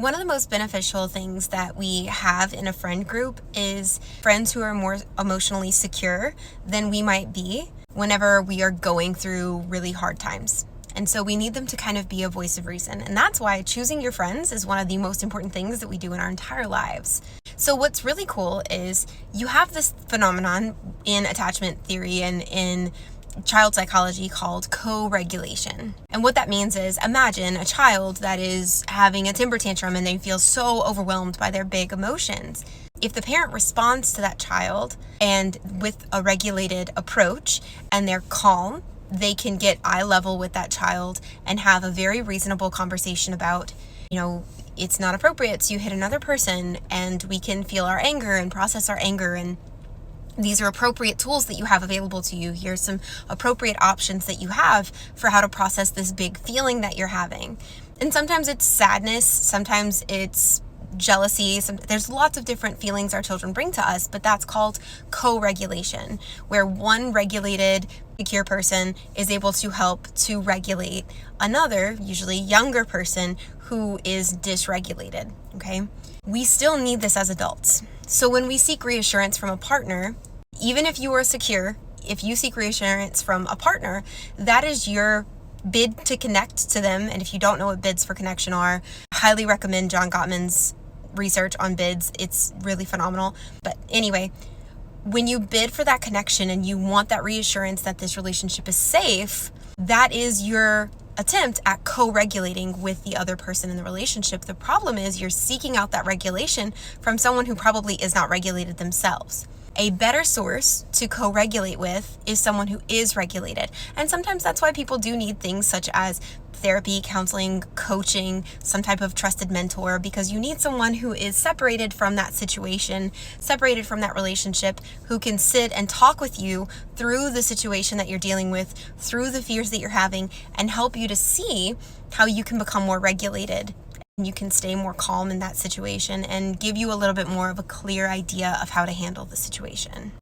One of the most beneficial things that we have in a friend group is friends who are more emotionally secure than we might be whenever we are going through really hard times. And so we need them to kind of be a voice of reason. And that's why choosing your friends is one of the most important things that we do in our entire lives. So what's really cool is you have this phenomenon in attachment theory and in child psychology called co-regulation. And what that means is, imagine a child that is having a temper tantrum and they feel so overwhelmed by their big emotions. If the parent responds to that child and with a regulated approach and they're calm, they can get eye level with that child and have a very reasonable conversation about, it's not appropriate to hit another person, and we can feel our anger and process our anger, and these are appropriate tools that you have available to you. Here's some appropriate options that you have for how to process this big feeling that you're having. And sometimes it's sadness, sometimes it's jealousy. There's lots of different feelings our children bring to us, but that's called co-regulation, where one regulated, secure person is able to help to regulate another, usually younger person, who is dysregulated, okay? We still need this as adults. So when we seek reassurance from a partner, even if you are secure, if you seek reassurance from a partner, that is your bid to connect to them. And if you don't know what bids for connection are, I highly recommend John Gottman's research on bids. It's really phenomenal. But anyway, when you bid for that connection and you want that reassurance that this relationship is safe, that is your attempt at co-regulating with the other person in the relationship. The problem is you're seeking out that regulation from someone who probably is not regulated themselves. A better source to co-regulate with is someone who is regulated. And sometimes that's why people do need things such as therapy, counseling, coaching, some type of trusted mentor, because you need someone who is separated from that situation, separated from that relationship, who can sit and talk with you through the situation that you're dealing with, through the fears that you're having, and help you to see how you can become more regulated. You can stay more calm in that situation and give you a little bit more of a clear idea of how to handle the situation.